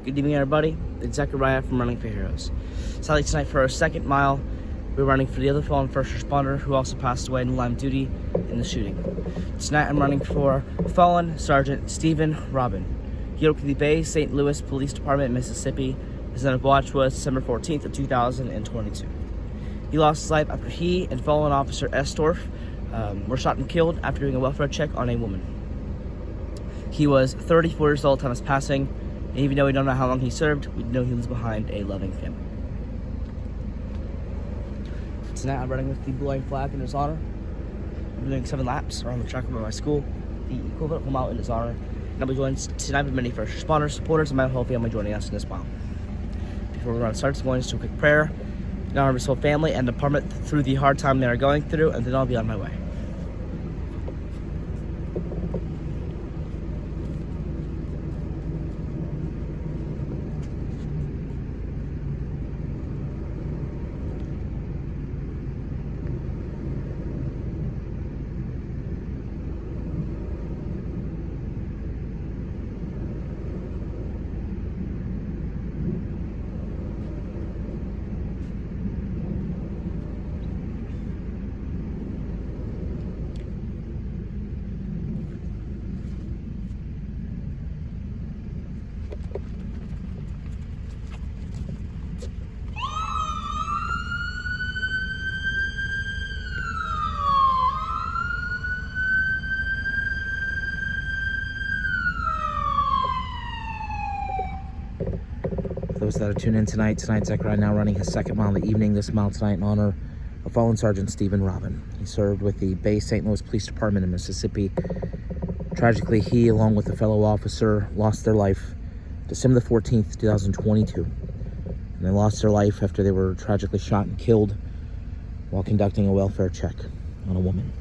Good evening, everybody. It's Zechariah from Running for Heroes. Sadly, tonight for our second mile, we're running for the other fallen first responder who also passed away in line of duty in the shooting. Tonight, I'm running for fallen Sergeant Stephen Robin. He worked for the Bay St. Louis Police Department, Mississippi. His end of watch was December 14th of 2022. He lost his life after he and fallen officer Estorff were shot and killed after doing a welfare check on a woman. He was 34 years old, time his passing. And even though we don't know how long he served, we know he leaves behind a loving family. Tonight I'm running with the blue line flag in his honor. I'm doing 7 laps around the track of my school, the equivalent home out in his honor. And I'll be joined tonight by many first responders, supporters, and my whole family joining us in this mile. Before the run starts, I'm going to do a quick prayer in honor of his whole family and department through the hard time they are going through, and then I'll be on my way. Those that are tuned in tonight, Zechariah now running his second mile of the evening. This mile tonight in honor of fallen Sergeant Stephen Robin. He served with the Bay St. Louis Police Department in Mississippi. Tragically, he, along with a fellow officer, lost their life December the 14th, 2022. And they lost their life after they were tragically shot and killed while conducting a welfare check on a woman.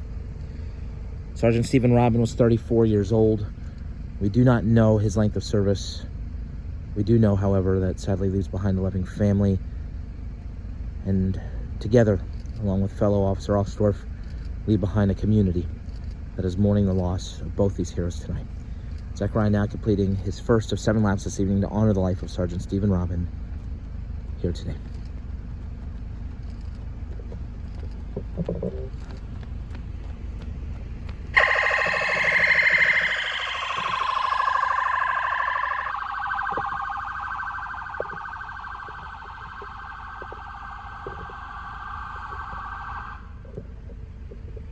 Sergeant Stephen Robin was 34 years old. We do not know his length of service. We do know, however, that sadly leaves behind a loving family, and together, along with fellow Officer Estorff, leave behind a community that is mourning the loss of both these heroes tonight. Zechariah now completing his first of 7 laps this evening to honor the life of Sergeant Stephen Robin here today.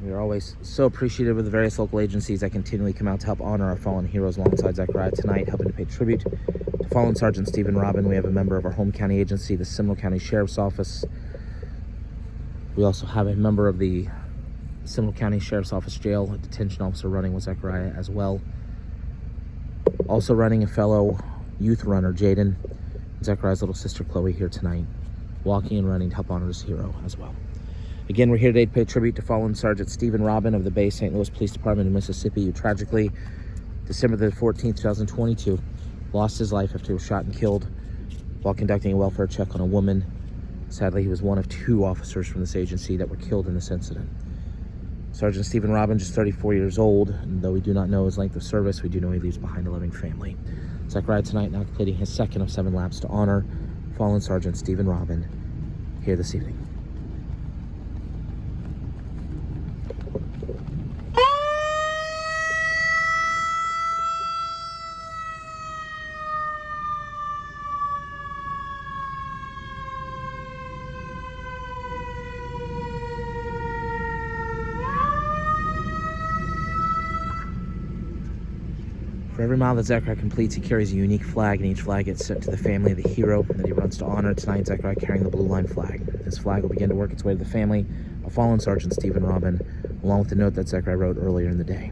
We are always so appreciative of the various local agencies that continually come out to help honor our fallen heroes alongside Zechariah tonight, helping to pay tribute to fallen Sergeant Stephen Robin. We have a member of our home county agency, the Seminole County Sheriff's Office. We also have a member of the Seminole County Sheriff's Office Jail, a detention officer running with Zechariah as well. Also running a fellow youth runner, Jaden, and Zechariah's little sister, Chloe, here tonight, walking and running to help honor this hero as well. Again, we're here today to pay tribute to fallen Sergeant Stephen Robin of the Bay St. Louis Police Department in Mississippi, who tragically, December the 14th, 2022, lost his life after he was shot and killed while conducting a welfare check on a woman. Sadly, he was one of 2 officers from this agency that were killed in this incident. Sergeant Stephen Robin, just 34 years old, and though we do not know his length of service, we do know he leaves behind a loving family. Zechariah tonight now completing his second of 7 laps to honor fallen Sergeant Stephen Robin here this evening. For every mile that Zechariah completes, he carries a unique flag, and each flag gets sent to the family of the hero that he runs to honor. Tonight, Zechariah carrying the blue line flag. This flag will begin to work its way to the family of fallen Sergeant Stephen Robin, along with the note that Zechariah wrote earlier in the day.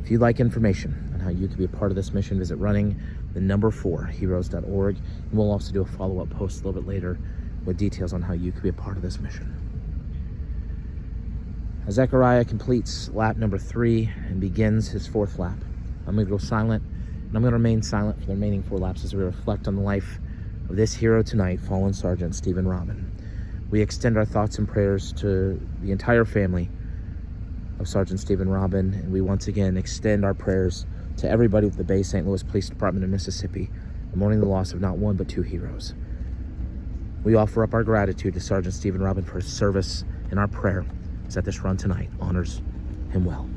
If you'd like information on how you can be a part of this mission, visit running4heroes.org, and we'll also do a follow-up post a little bit later with details on how you can be a part of this mission. As Zechariah completes lap number 3 and begins his 4th lap, I'm going to go silent, and I'm going to remain silent for the remaining 4 laps as we reflect on the life of this hero tonight, fallen Sergeant Stephen Robin. We extend our thoughts and prayers to the entire family of Sergeant Stephen Robin, and we once again extend our prayers to everybody with the Bay St. Louis Police Department in Mississippi mourning the loss of not one but two heroes. We offer up our gratitude to Sergeant Stephen Robin for his service, and our prayer is that this run tonight honors him well.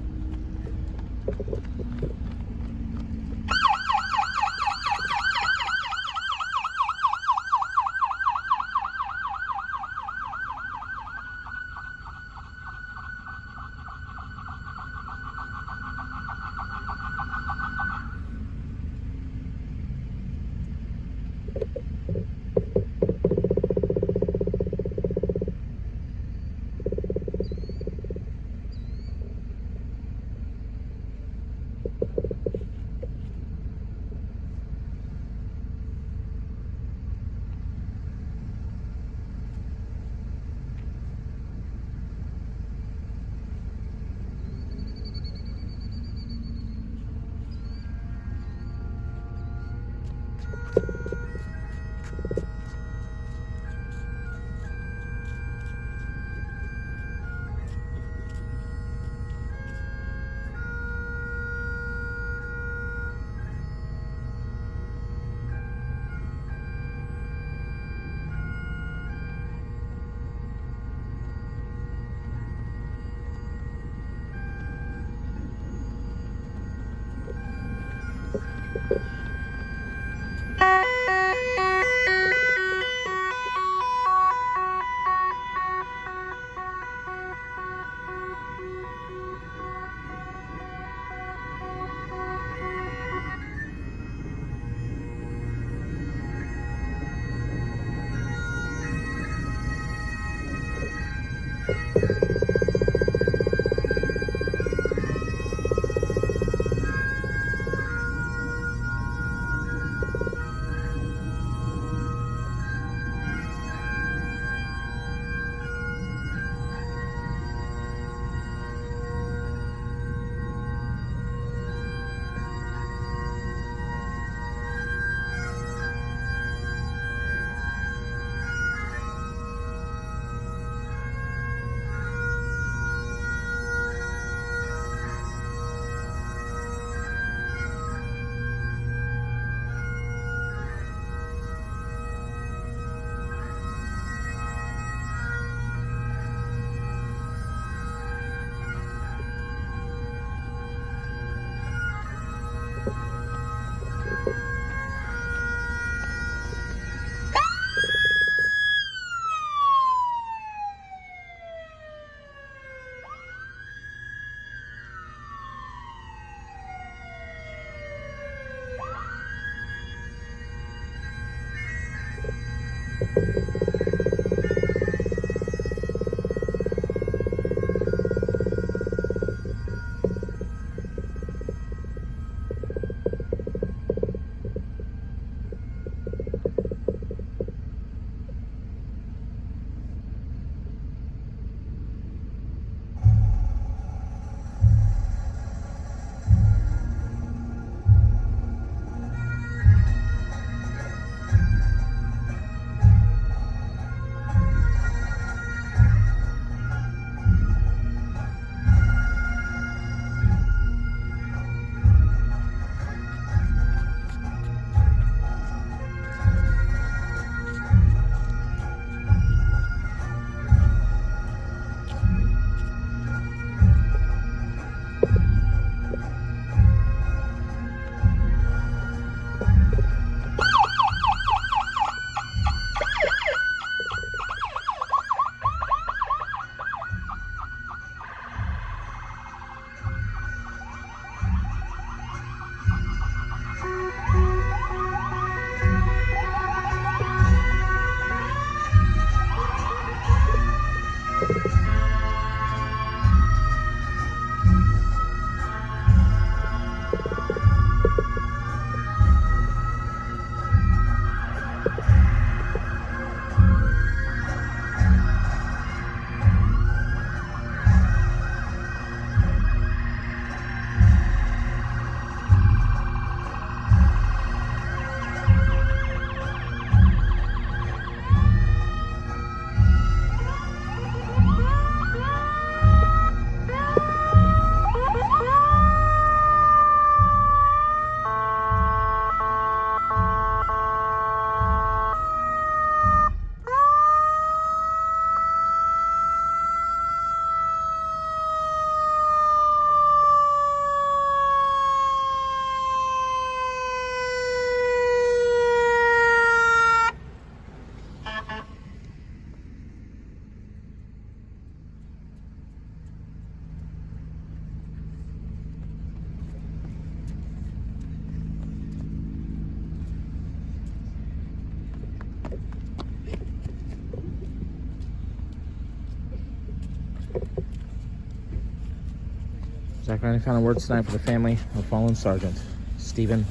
Zachariah, any final words tonight for the family of fallen Sergeant Stephen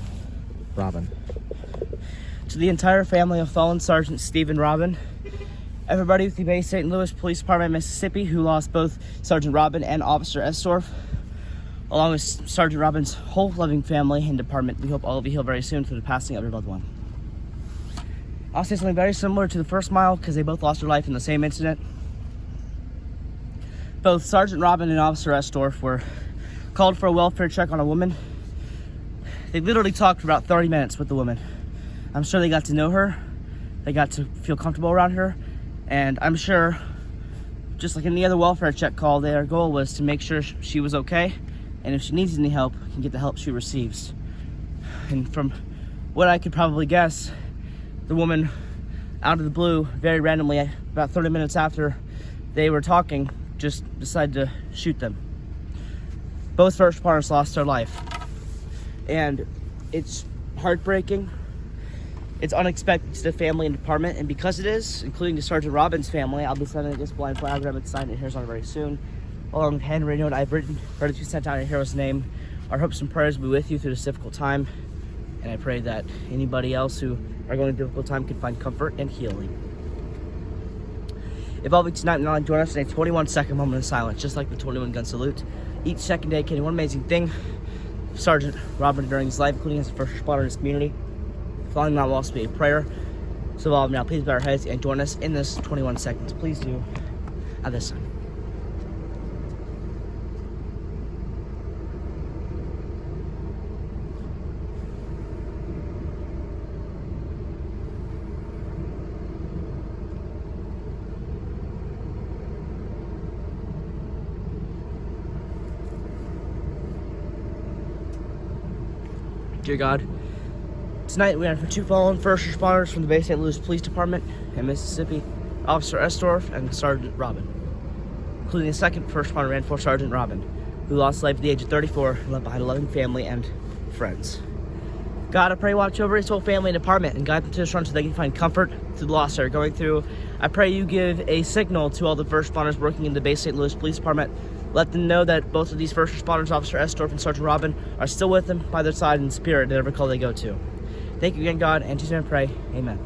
Robin? To the entire family of fallen Sergeant Stephen Robin, everybody with the Bay St. Louis Police Department, Mississippi, who lost both Sergeant Robin and Officer Estorff, along with Sergeant Robin's whole loving family and department, we hope all of you heal very soon for the passing of your loved one. I'll say something very similar to the first mile because they both lost their life in the same incident. Both Sergeant Robin and Officer Estorff were called for a welfare check on a woman. They literally talked for about 30 minutes with the woman. I'm sure they got to know her. They got to feel comfortable around her. And I'm sure, just like any other welfare check call, their goal was to make sure she was okay. And if she needs any help, can get the help she receives. And from what I could probably guess, the woman, out of the blue, very randomly, about 30 minutes after they were talking, just decided to shoot them. Both first responders lost their life. And it's heartbreaking. It's unexpected to the family and department, and because it is, including to Sergeant Robin's family, I'll be sending this blind flag and sign it here on very soon. Along with handwritten note I've written, ready to be sent out in hero's name. Our hopes and prayers will be with you through this difficult time, and I pray that anybody else who are going through a difficult time can find comfort and healing. If all of you tonight and join us in a 21-second moment of silence, just like the 21-gun salute. Each second dedicating one amazing thing Sergeant Robin during his life, including as a first responder in his community. Following that will also be a prayer. So all of now, please bow our heads and join us in this 21 seconds. Please do at this time. Dear God, tonight we have for two fallen first responders from the Bay St. Louis Police Department in Mississippi, Officer Estorff and Sergeant Robin, including the second first responder ran for Sergeant Robin, who lost life at the age of 34 and left behind a loving family and friends. God, I pray watch over his whole family and department and guide them to this run so they can find comfort through the loss they're going through. I pray you give a signal to all the first responders working in the Bay St. Louis Police Department. Let them know that both of these first responders, Officer Estorff and Sergeant Robin, are still with them by their side in spirit at every call they go to. Thank you again, God, and to pray, amen.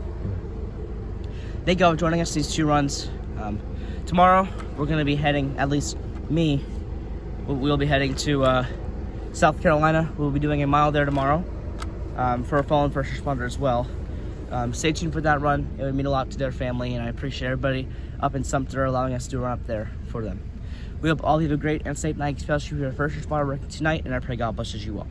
Thank you all for joining us these two runs. Tomorrow, we're going to be heading, at least me, we'll be heading to South Carolina. We'll be doing a mile there tomorrow for a fallen first responder as well. Stay tuned for that run. It would mean a lot to their family, and I appreciate everybody up in Sumter allowing us to run up there for them. We hope all of you have a great and safe night, especially if you're a first responder working tonight, and I pray God blesses you all.